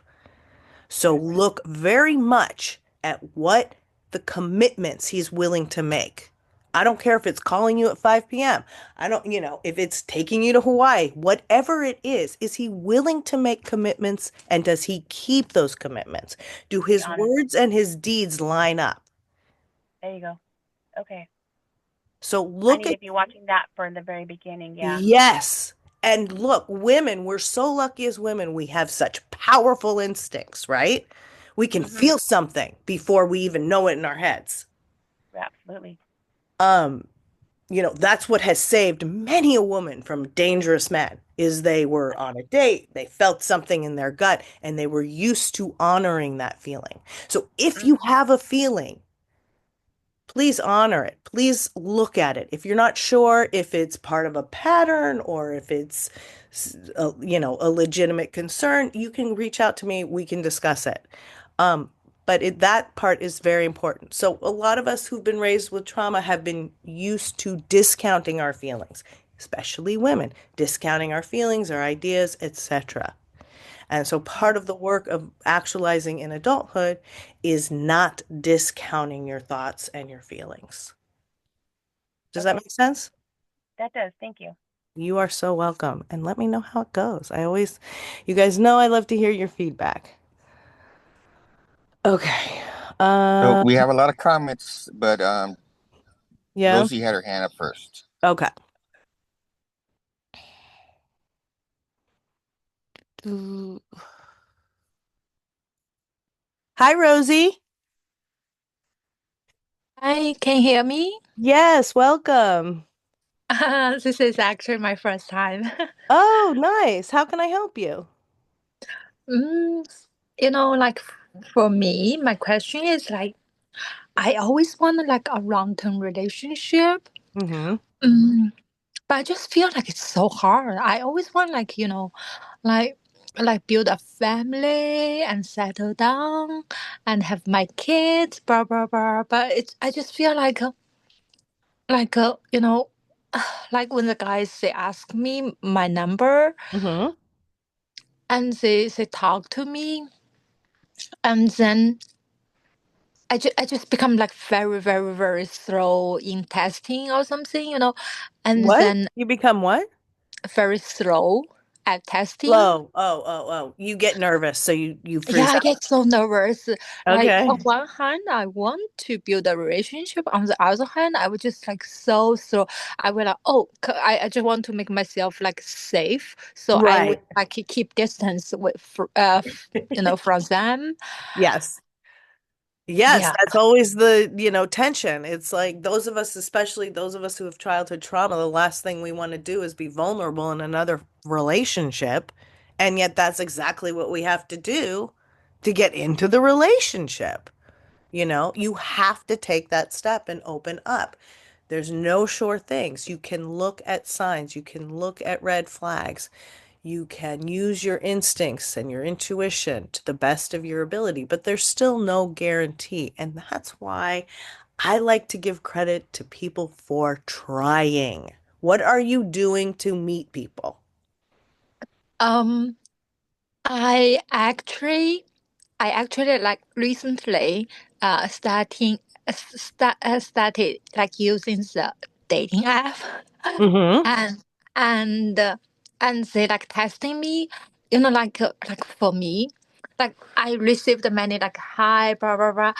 So look very much at what the commitments he's willing to make. I don't care if it's calling you at 5 p.m. I don't, if it's taking you to Hawaii, whatever it is he willing to make commitments and does he keep those commitments? Do To be his honest. words and his deeds line up? There you go. Okay. So I look need at to be watching that from the very beginning. Yeah. yes. And look, women, we're so lucky as women. We have such powerful instincts, right? We can Mhm. feel something before we even know it in our heads. Absolutely. Um, that's what has saved many a woman from dangerous men is they were on a date, they felt something in their gut, and they were used to honoring that feeling. So if you Mhm. have a feeling, please honor it. Please look at it. If you're not sure if it's part of a pattern or if it's, a legitimate concern, you can reach out to me. We can discuss it. Um, but that part is very important. So a lot of us who've been raised with trauma have been used to discounting our feelings, especially women, discounting our feelings, our ideas, etc. And so part of the work of actualizing in adulthood is not discounting your thoughts and your feelings. Does that Okay, make sense? that does. Thank you. You are so welcome. And let me know how it goes. You guys know I love to hear your feedback. Okay. So Uh, we have a lot of comments, but yeah. Rosie had her hand up first. Okay. Hi, Rosie. Hi, can you hear me? Yes, welcome. This is actually my first time. Oh, nice. How can I help you? Mm, like for me, my question is like I always want like a long-term relationship. Mm-hmm. Mm, but I just feel like it's so hard. I always want like, like build a family and settle down and have my kids, blah blah blah. But I just feel like like when the guys they ask me my number Mm-hmm. and they talk to me and then I just become like very very very slow in testing or something, and What? then You become what? very slow at testing. Slow. Oh. You get nervous, so you Yeah, freeze I up. get so nervous. Like on Okay. one hand, I want to build a relationship. On the other hand, I would just like so. I will like, oh, I just want to make myself like safe. So I would Right. like keep distance from them. Yes. Yes, Yeah. that's always the, tension. It's like those of us, especially those of us who have childhood trauma, the last thing we want to do is be vulnerable in another relationship. And yet that's exactly what we have to do to get into the relationship. You have to take that step and open up. There's no sure things. You can look at signs, you can look at red flags. You can use your instincts and your intuition to the best of your ability, but there's still no guarantee. And that's why I like to give credit to people for trying. What are you doing to meet people? Um, I actually like recently started like using the dating app Mm-hmm. and and uh, and they like testing me, like for me, like I received many like hi blah blah blah,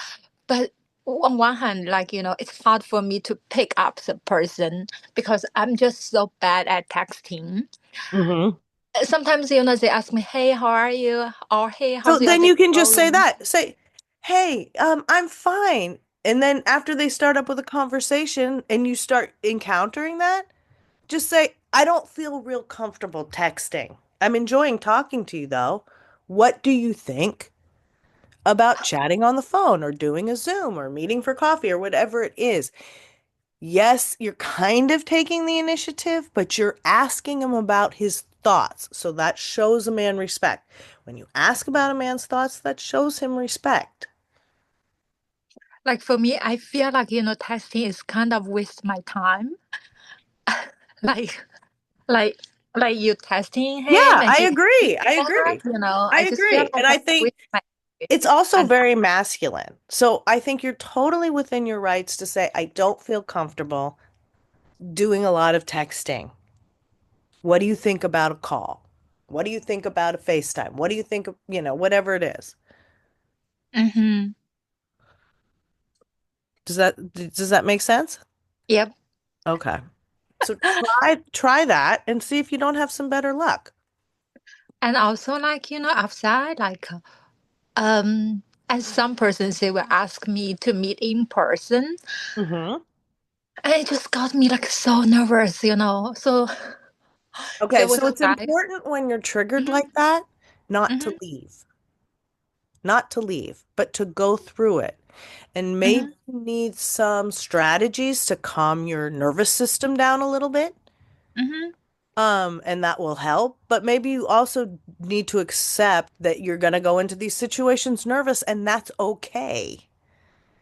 but on one hand, like it's hard for me to pick up the person because I'm just so bad at texting. Mm-hmm. Sometimes they ask me, hey, how are you, or hey, So how's your then day you can just say going? that. Say, hey, I'm fine. And then after they start up with a conversation and you start encountering that, just say, I don't feel real comfortable texting. I'm enjoying talking to you though. What do you think about chatting on the phone or doing a Zoom or meeting for coffee or whatever it is? Yes, you're kind of taking the initiative, but you're asking him about his thoughts. So that shows a man respect. When you ask about a man's thoughts, that shows him respect. Like for me, I feel like testing is kind of waste my time. Like like you testing Yeah, him and I he agree. I back, agree. I I just feel agree. like And I I think waste my it's also and very masculine. So I think you're totally within your rights to say, I don't feel comfortable doing a lot of texting. What do you think about a call? What do you think about a FaceTime? What do you think of, whatever it is? mm-hmm. Does that make sense? Yep. Okay. So try that and see if you don't have some better luck. And also like outside like and some persons they will ask me to meet in person, Hmm. and it just got me like so nervous, so Okay, there was so a it's guy. important when you're triggered Hmm. like that, not to Hmm. leave. Not to leave, but to go through it. And maybe Mm-hmm. you need some strategies to calm your nervous system down a little bit. Mm-hmm. And that will help. But maybe you also need to accept that you're going to go into these situations nervous, and that's okay.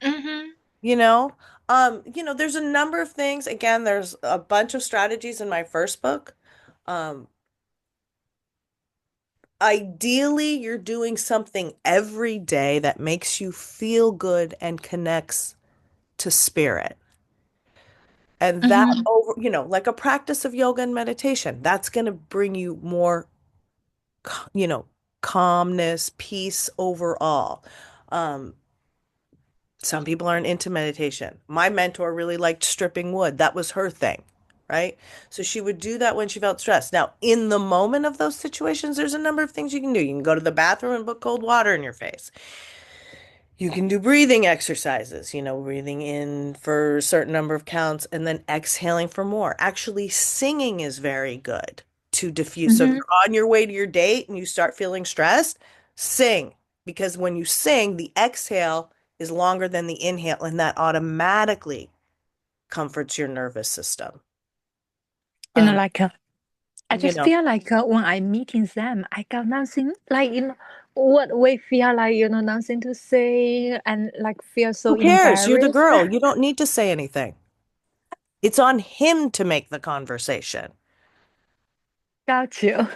Mm-hmm. You know, there's a number of things. Again, there's a bunch of strategies in my first book. Um, Ideally, you're doing something every day that makes you feel good and connects to spirit. And that Mm-hmm. over, like a practice of yoga and meditation, that's going to bring you more, you know, calmness, peace overall. Um, some people aren't into meditation. My mentor really liked stripping wood. That was her thing, right? So she would do that when she felt stressed. Now, in the moment of those situations, there's a number of things you can do. You can go to the bathroom and put cold water in your face. You can do breathing exercises, breathing in for a certain number of counts and then exhaling for more. Actually, singing is very good to diffuse. So if Mm-hmm. you're on your way to your date and you start feeling stressed, sing. Because when you sing, the exhale is longer than the inhale, and that automatically comforts your nervous system. You know, Um, like I you just know, feel like when I'm meeting them, I got nothing like what we feel like nothing to say and like feel so who cares? You're the embarrassed. girl. You don't need to say anything. It's on him to make the conversation. Got you.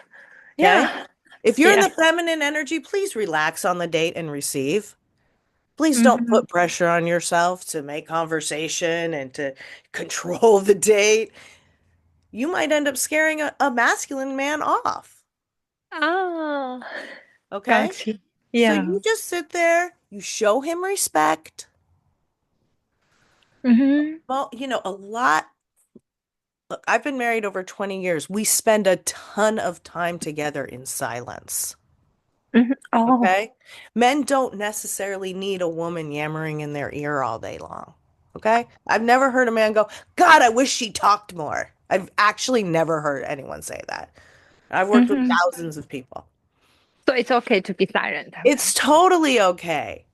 Okay? Yeah. If you're in Yeah. the feminine energy, please relax on the date and receive. Please don't Mm-hmm. put pressure on yourself to make conversation and to control the date. You might end up scaring a masculine man off. Oh, Okay? got you. So Yeah. you just sit there, you show him respect. Mm-hmm. Well, a lot. Look, I've been married over 20 years. We spend a ton of time together in silence. Mm-hmm. Oh. Okay? Men don't necessarily need a woman yammering in their ear all day long. Okay? I've never heard a man go, God, I wish she talked more. I've actually never heard anyone say that. I've worked with Mm-hmm. thousands of people. So it's okay to be silent. It's Okay. totally okay,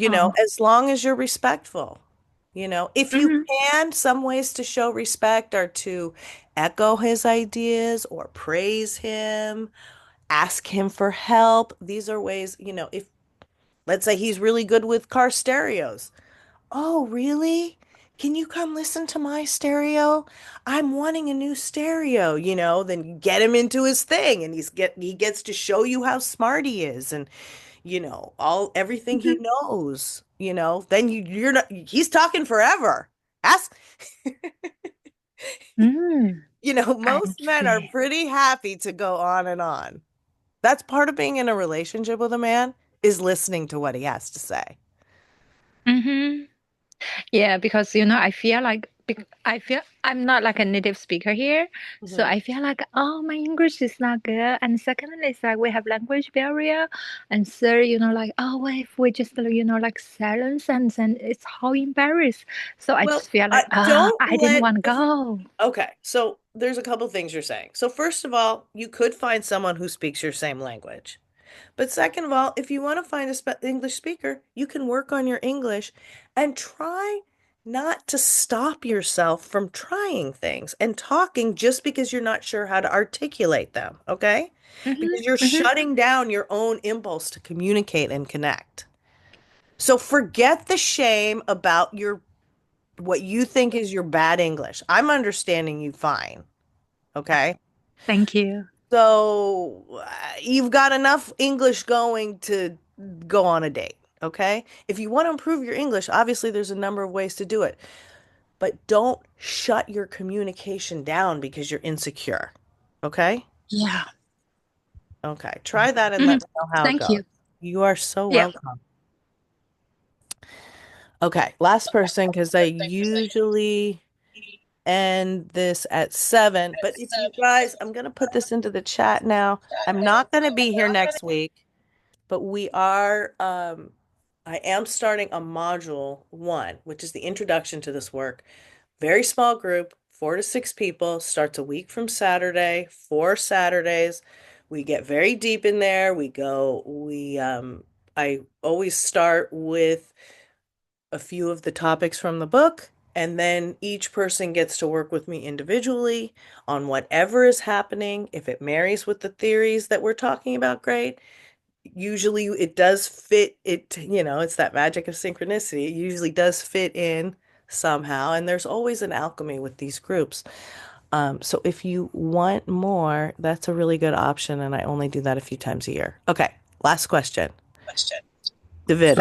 Oh. as long as you're respectful. If you Mm-hmm. can, some ways to show respect are to echo his ideas or praise him, ask him for help. These are ways, if let's say he's really good with car stereos. Oh, really? Can you come listen to my stereo? I'm wanting a new stereo, then you get him into his thing and he gets to show you how smart he is and all everything he knows, then you're not he's talking forever. Ask Mm-hmm. I most men are see. pretty happy to go on and on. That's part of being in a relationship with a man is listening to what he has to say. Mm-hmm. Yeah, because I feel like I feel I'm not like a native speaker here, so Mhm. I feel like my English is not good. And secondly, it's like we have language barrier, and third, like what if we just like silence and then it's how embarrassed. So I Well, just feel like don't I didn't let want to go. okay, so there's a couple things you're saying. So first of all, you could find someone who speaks your same language. But second of all, if you want to find a English speaker, you can work on your English and try not to stop yourself from trying things and talking just because you're not sure how to articulate them, okay? Mm-hmm, Because you're mm-hmm. shutting down your own impulse to communicate and connect. So forget the shame about your what you think is your bad English. I'm understanding you fine, okay? Thank you. So you've got enough English going to go on a date, okay? If you want to improve your English, obviously there's a number of ways to do it, but don't shut your communication down because you're insecure, okay? Yeah. Okay, try that and Hmm. let me know how it Thank goes. you. You are so Yeah. welcome. Okay, last person because I usually end this at 7. But if you guys, I'm going to put this into the chat now. I'm not going to be here next week, but I am starting a module 1, which is the introduction to this work. Very small group, 4 to 6 people, starts a week from Saturday, 4 Saturdays. We get very deep in there. We I always start with a few of the topics from the book, and then each person gets to work with me individually on whatever is happening. If it marries with the theories that we're talking about, great. Usually it does fit it, it's that magic of synchronicity. It usually does fit in somehow, and there's always an alchemy with these groups. So if you want more, that's a really good option, and I only do that a few times a year. Okay, last question. So, David.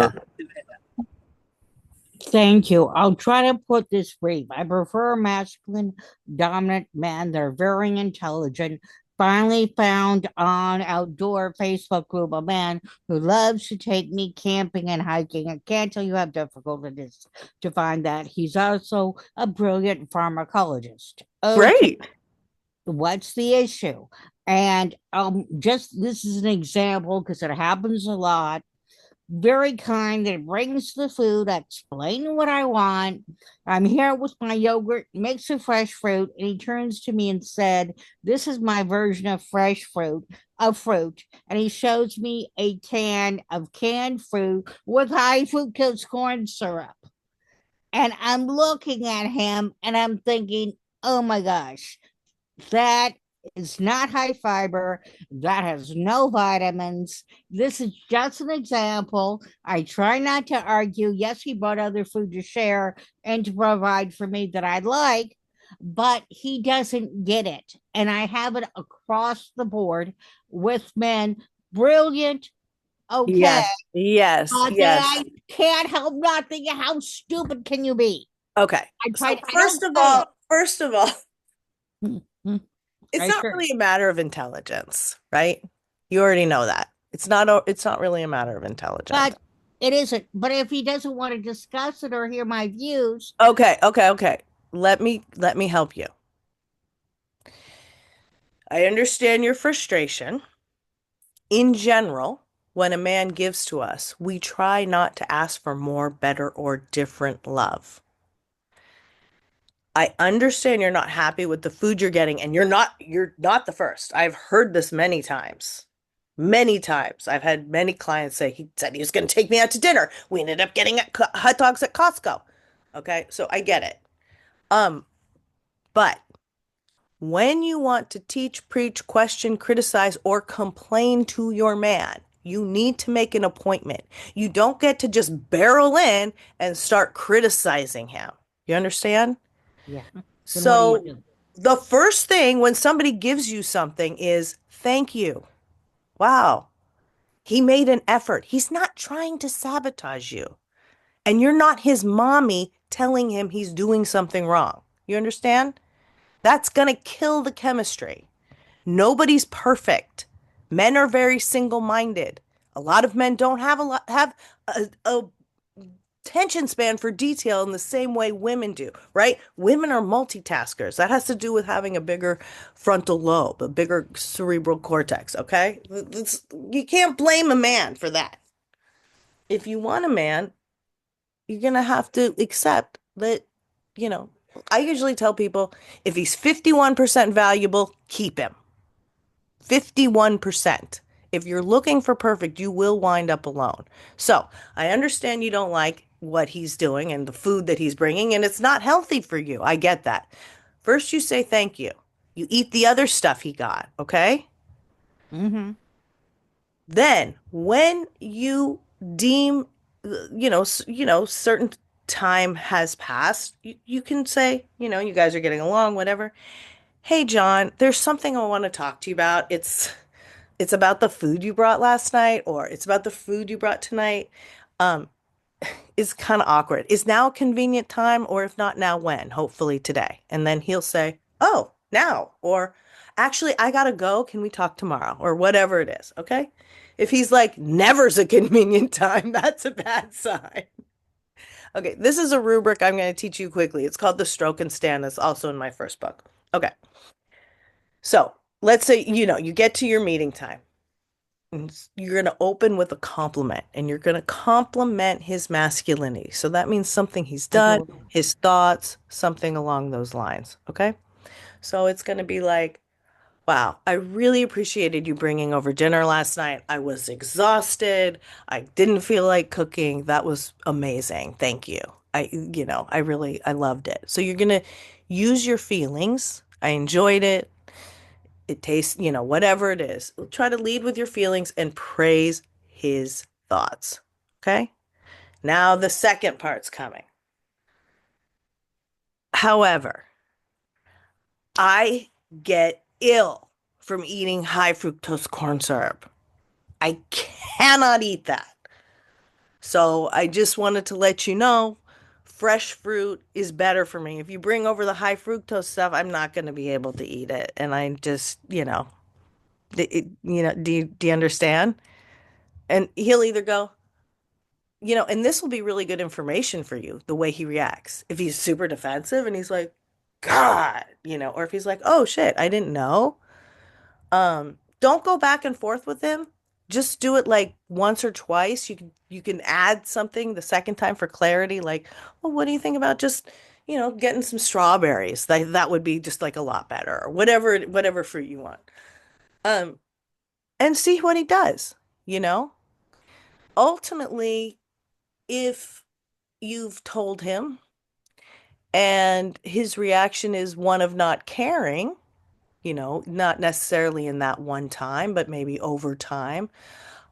thank you. I'll try to put this brief. I prefer masculine dominant men. They're very intelligent. Finally found on outdoor Facebook group a man who loves to take me camping and hiking. I can't tell you how difficult it is to find that. He's also a brilliant pharmacologist. Okay, Great. what's the issue? And just this is an example because it happens a lot. Very kind that brings the food, explaining what I want. I'm here with my yogurt, mix of fresh fruit, and he turns to me and said, "This is my version of fresh fruit, of fruit." And he shows me a can of canned fruit with high fructose corn syrup. And I'm looking at him and I'm thinking, oh my gosh, that is not high fiber. That has no vitamins. This is just an example. I try not to argue. Yes, he brought other food to share and to provide for me that I like, but he doesn't get it. And I have it across the board with men. Brilliant. Okay. Yes, yes, But then yes. I can't help not thinking, how stupid can you be? Okay. I So tried, I don't say it. first of all, it's I not sure. really a matter of intelligence, right? You already know that. It's not really a matter of intelligence. But it isn't. But if he doesn't want to discuss it or hear my views, Okay, okay, okay. Let me help you. I understand your frustration. In general, when a man gives to us, we try not to ask for more, better, or different love. I understand you're not happy with the food you're getting, and you're not the first. I've heard this many times. Many times. I've had many clients say he said he was going to take me out to dinner. We ended up getting hot dogs at Costco. Okay, so I get it. Um, but when you want to teach, preach, question, criticize, or complain to your man, you need to make an appointment. You don't get to just barrel in and start criticizing him. You understand? yeah. Then what do you So do? the first thing when somebody gives you something is thank you. Wow, he made an effort. He's not trying to sabotage you. And you're not his mommy telling him he's doing something wrong. You understand? That's going to kill the chemistry. Nobody's perfect. Men are very single-minded. A lot of men don't have a attention span for detail in the same way women do, right? Women are multitaskers. That has to do with having a bigger frontal lobe, a bigger cerebral cortex, okay? You can't blame a man for that. If you want a man, you're going to have to accept that, you know, I usually tell people if he's 51% valuable, keep him. 51%. If you're looking for perfect, you will wind up alone. So I understand you don't like what he's doing and the food that he's bringing, and it's not healthy for you. I get that. First, you say thank you. You eat the other stuff he got, okay? Mm-hmm. Then, when you deem, certain time has passed, you can say, you guys are getting along, whatever. Hey, John, there's something I want to talk to you about. It's about the food you brought last night, or it's about the food you brought tonight. Um, it's kind of awkward. Is now a convenient time, or if not now, when? Hopefully today. And then he'll say, "Oh, now," or "Actually, I gotta go. Can we talk tomorrow?" Or whatever it is. Okay. If he's like, never's a convenient time, that's a bad sign. Okay, this is a rubric I'm going to teach you quickly. It's called the stroke and stand. It's also in my first book. Okay. So let's say, you get to your meeting time. And you're going to open with a compliment and you're going to compliment his masculinity. So that means something he's I done, do. his thoughts, something along those lines. Okay. So it's going to be like, Wow, I really appreciated you bringing over dinner last night. I was exhausted. I didn't feel like cooking. That was amazing. Thank you. I loved it. So you're gonna use your feelings. I enjoyed it. It tastes, whatever it is. Try to lead with your feelings and praise his thoughts. Okay? Now the second part's coming. However, I get ill from eating high fructose corn syrup. I cannot eat that. So I just wanted to let you know fresh fruit is better for me. If you bring over the high fructose stuff, I'm not going to be able to eat it. And I just, do you understand? And he'll either go, and this will be really good information for you, the way he reacts. If he's super defensive and he's like, God, or if he's like, oh shit, I didn't know. Don't go back and forth with him. Just do it like once or twice. You can add something the second time for clarity, like, well, what do you think about just, getting some strawberries? That would be just like a lot better, or whatever fruit you want. Um, and see what he does, you know? Ultimately, if you've told him and his reaction is one of not caring, not necessarily in that one time, but maybe over time.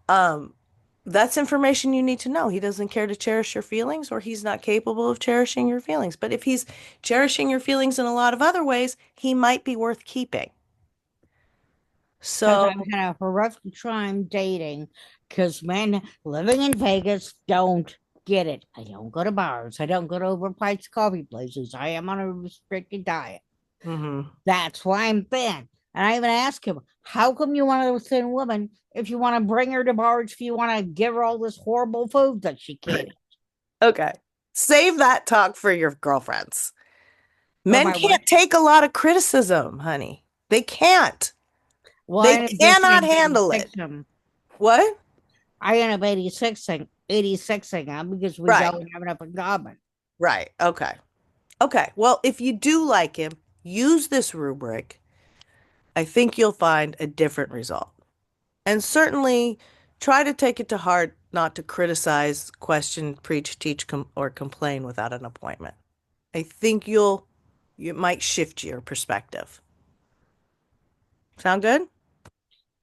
Um, that's information you need to know. He doesn't care to cherish your feelings, or he's not capable of cherishing your feelings. But if he's cherishing your feelings in a lot of other ways, he might be worth keeping. Because So, I've had a horrific time dating because men living in Vegas don't get it. I don't go to bars. I don't go to overpriced coffee places. I am on a restricted diet. mhm. That's why I'm thin. And I even asked him, how come you want a thin woman if you want to bring her to bars, if you want to give her all this horrible food that she can't eat? Okay. Save that talk for your girlfriends. For Men my what? can't take a lot of criticism, honey. They can't. Well, They I ended up just cannot saying handle 86 it. him. What? I end up 86ing him because we Right. don't have enough in common. Right. Okay. Okay. Well, if you do like him, use this rubric. I think you'll find a different result. And certainly try to take it to heart not to criticize, question, preach, teach, or complain without an appointment. I think you might shift your perspective. Sound good?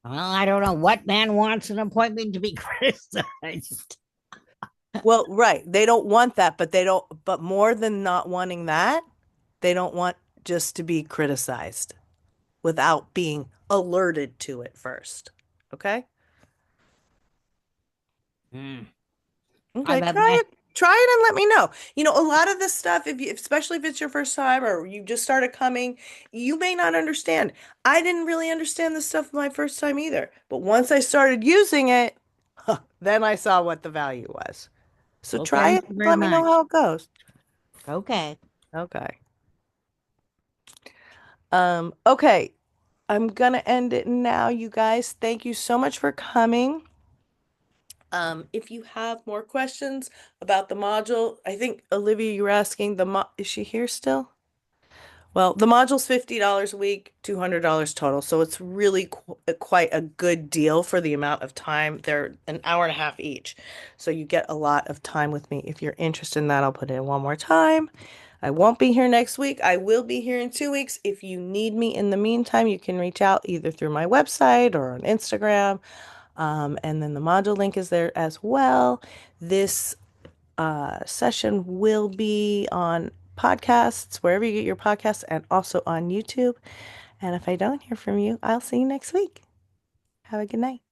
Well, I don't know what man wants an appointment to be criticized. Well, right. They don't want that, but more than not wanting that, they don't want just to be criticized without being alerted to it first. Okay? Mm. Okay, I've had try men. it. Try it and let me know. A lot of this stuff, especially if it's your first time or you just started coming, you may not understand. I didn't really understand this stuff my first time either. But once I started using it, then I saw what the value was. So Well, try thank it you and very let me know much. how it goes. Okay. Okay. Okay. I'm gonna end it now, you guys. Thank you so much for coming. If you have more questions about the module, I think Olivia, you were asking is she here still? Well, the module's $50 a week, $200 total, so it's really quite a good deal for the amount of time. They're an hour and a half each, so you get a lot of time with me. If you're interested in that, I'll put it in one more time. I won't be here next week. I will be here in 2 weeks. If you need me in the meantime, you can reach out either through my website or on Instagram. And then the module link is there as well. This session will be on podcasts, wherever you get your podcasts, and also on YouTube. And if I don't hear from you, I'll see you next week. Have a good night.